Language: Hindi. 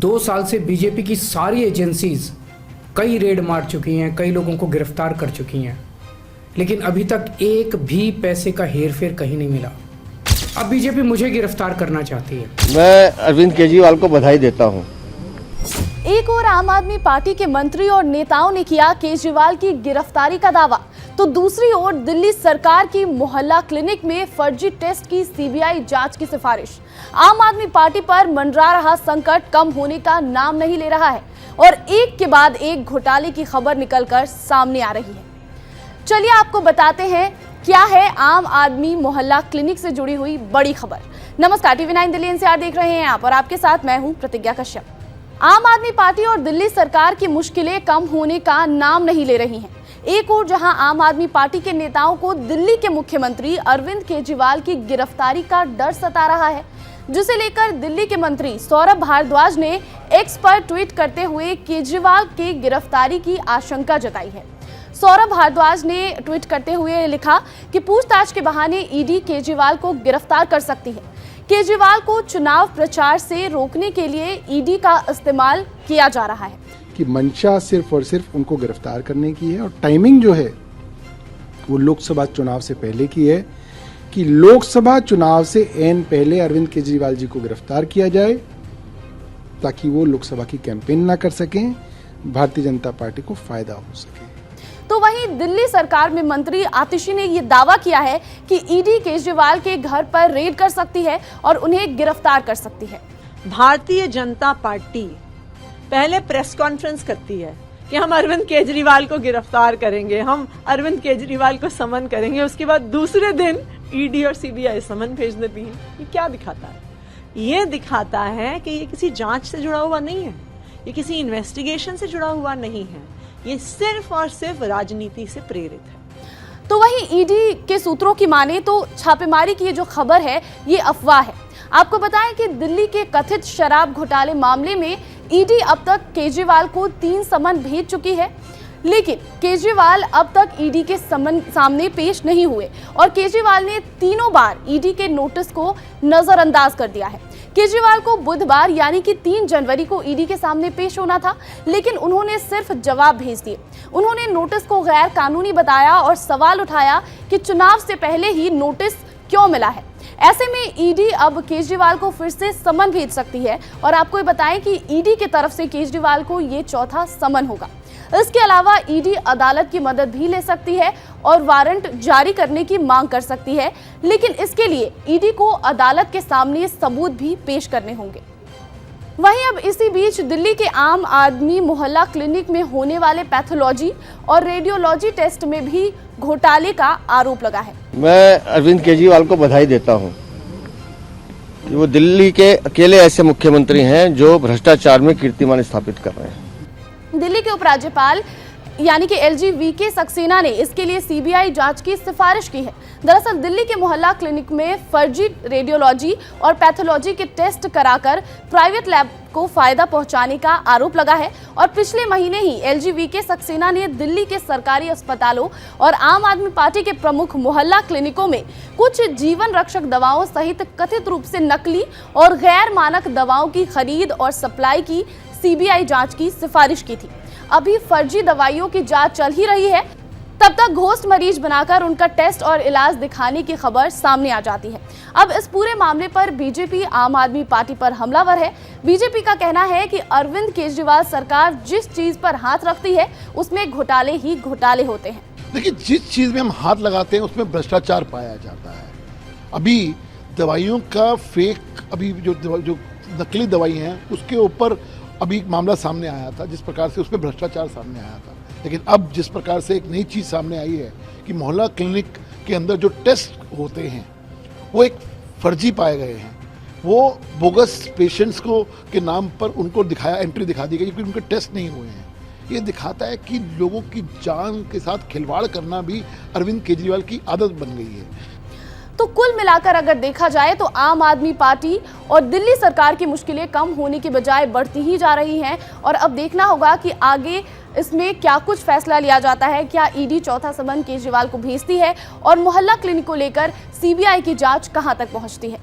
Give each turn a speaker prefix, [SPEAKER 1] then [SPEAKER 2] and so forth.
[SPEAKER 1] 2 साल से बीजेपी की सारी एजेंसीज कई रेड मार चुकी हैं, कई लोगों को गिरफ्तार कर चुकी हैं, लेकिन अभी तक एक भी पैसे का हेरफेर कहीं नहीं मिला। अब बीजेपी मुझे गिरफ्तार करना चाहती है।
[SPEAKER 2] मैं अरविंद केजरीवाल को बधाई देता हूं।
[SPEAKER 3] एक और आम आदमी पार्टी के मंत्री और नेताओं ने किया केजरीवाल की गिरफ्तारी का दावा, तो दूसरी ओर दिल्ली सरकार की मोहल्ला क्लिनिक में फर्जी टेस्ट की सीबीआई जांच की सिफारिश। आम आदमी पार्टी पर मंडरा रहा संकट कम होने का नाम नहीं ले रहा है और एक के बाद एक घोटाले की खबर निकलकर सामने आ रही है। चलिए आपको बताते हैं क्या है आम आदमी मोहल्ला क्लिनिक से जुड़ी हुई बड़ी खबर। नमस्कार, TV9 दिल्ली NCR देख रहे हैं आप और आपके साथ मैं हूं प्रतिज्ञा कश्यप। आम आदमी पार्टी और दिल्ली सरकार की मुश्किलें कम होने का नाम नहीं ले रही हैं। एक और जहां आम आदमी पार्टी के नेताओं को दिल्ली के मुख्यमंत्री अरविंद केजरीवाल की गिरफ्तारी का डर सता रहा है, जिसे लेकर दिल्ली के मंत्री सौरभ भारद्वाज ने एक्स पर ट्वीट करते हुए केजरीवाल की गिरफ्तारी की आशंका जताई है। सौरभ भारद्वाज ने ट्वीट करते हुए लिखा कि पूछताछ के बहाने ईडी केजरीवाल को गिरफ्तार कर सकती है। केजरीवाल को चुनाव प्रचार से रोकने के लिए ईडी का इस्तेमाल किया जा रहा है
[SPEAKER 4] कि मंशा सिर्फ और सिर्फ उनको गिरफ्तार करने की है और टाइमिंग जो है वो लोकसभा चुनाव से पहले की है कि लोकसभा चुनाव से एन पहले अरविंद केजरीवाल जी को गिरफ्तार किया जाए ताकि वो लोकसभा की कैंपेन ना कर सकें, भारतीय जनता पार्टी को फायदा हो सके।
[SPEAKER 3] तो वहीं दिल्ली सरकार में मंत्री आतिशी ने यह दावा किया है कि ईडी केजरीवाल के घर पर रेड कर सकती है और उन्हें गिरफ्तार कर सकती है।
[SPEAKER 5] भारतीय जनता पार्टी पहले प्रेस कॉन्फ्रेंस करती है कि हम अरविंद केजरीवाल को गिरफ्तार करेंगे, हम अरविंद केजरीवाल को समन करेंगे, उसके बाद दूसरे दिन ईडी और सीबीआई समन भेज देती है। ये क्या दिखाता है? ये दिखाता है कि ये किसी जांच से जुड़ा हुआ नहीं है, ये किसी इन्वेस्टिगेशन से जुड़ा हुआ नहीं है, ये सिर्फ और सिर्फ राजनीति से प्रेरित है।
[SPEAKER 3] तो वहीं ईडी के सूत्रों की माने तो छापेमारी की ये जो खबर है ये अफवाह है। आपको बताएं कि दिल्ली के कथित शराब घोटाले मामले में ईडी अब तक केजरीवाल को 3 समन भेज चुकी है, लेकिन केजरीवाल अब तक ईडी के समन सामने पेश नहीं हुए और केजरीवाल ने तीनों बार ईडी के नोटिस को नजरअंदाज कर दिया है। केजरीवाल को बुधवार यानी कि 3 जनवरी को ईडी के सामने पेश होना था, लेकिन उन्होंने सिर्फ जवाब भेज दिए। उन्होंने नोटिस को गैर कानूनी बताया और सवाल उठाया कि चुनाव से पहले ही नोटिस क्यों मिला है। ऐसे में ईडी अब केजरीवाल को फिर से समन भेज सकती है और आपको ये बताएं कि ईडी की तरफ से केजरीवाल को ये चौथा समन होगा। इसके अलावा ईडी अदालत की मदद भी ले सकती है और वारंट जारी करने की मांग कर सकती है, लेकिन इसके लिए ईडी को अदालत के सामने सबूत भी पेश करने होंगे। वहीं अब इसी बीच दिल्ली के आम आदमी मोहल्ला क्लिनिक में होने वाले पैथोलॉजी और रेडियोलॉजी टेस्ट में भी घोटाले का आरोप लगा है।
[SPEAKER 2] मैं अरविंद केजरीवाल को बधाई देता हूं कि वो दिल्ली के अकेले ऐसे मुख्यमंत्री हैं जो भ्रष्टाचार में कीर्तिमान स्थापित कर रहे हैं।
[SPEAKER 3] दिल्ली के उपराज्यपाल यानी कि LG वीके सक्सेना ने इसके लिए सीबीआई जांच की सिफारिश की है। दरअसल दिल्ली के मोहल्ला क्लिनिक में फर्जी रेडियोलॉजी और पैथोलॉजी के टेस्ट कराकर प्राइवेट लैब को फायदा पहुंचाने का आरोप लगा है और पिछले महीने ही LG वीके सक्सेना ने दिल्ली के सरकारी अस्पतालों और आम आदमी पार्टी के प्रमुख मोहल्ला क्लिनिकों में कुछ जीवन रक्षक दवाओं सहित कथित रूप से नकली और गैर मानक दवाओं की खरीद और सप्लाई की सीबीआई जांच की सिफारिश की थी। अभी फर्जी दवाइयों की जांच चल ही रही है, तब तक घोस्ट मरीज बनाकर उनका टेस्ट और इलाज दिखाने की खबर सामने आ जाती है। अब इस पूरे मामले पर बीजेपी आम आदमी पार्टी पर हमलावर है। बीजेपी का कहना है कि अरविंद केजरीवाल सरकार जिस चीज पर हाथ रखती है उसमें घोटाले ही घोटाले होते हैं।
[SPEAKER 6] देखिए, जिस चीज में हम हाथ लगाते हैं उसमें भ्रष्टाचार पाया जाता है। अभी दवाइयों का फेक, अभी जो नकली दवाई हैं उसके ऊपर अभी मामला सामने आया था, जिस प्रकार से उसमें भ्रष्टाचार सामने आया था। लेकिन अब जिस प्रकार से एक नई चीज़ सामने आई है कि मोहल्ला क्लिनिक के अंदर जो टेस्ट होते हैं वो एक फर्जी पाए गए हैं, वो बोगस पेशेंट्स को के नाम पर उनको एंट्री दिखा दी गई क्योंकि उनके टेस्ट नहीं हुए हैं। ये दिखाता है कि लोगों की जान के साथ खिलवाड़ करना भी अरविंद केजरीवाल की आदत बन गई है।
[SPEAKER 3] तो कुल मिलाकर अगर देखा जाए तो आम आदमी पार्टी और दिल्ली सरकार की मुश्किलें कम होने के बजाय बढ़ती ही जा रही हैं और अब देखना होगा कि आगे इसमें क्या कुछ फैसला लिया जाता है। क्या ईडी चौथा समन केजरीवाल को भेजती है और मोहल्ला क्लिनिक को लेकर सीबीआई की जांच कहां तक पहुंचती है।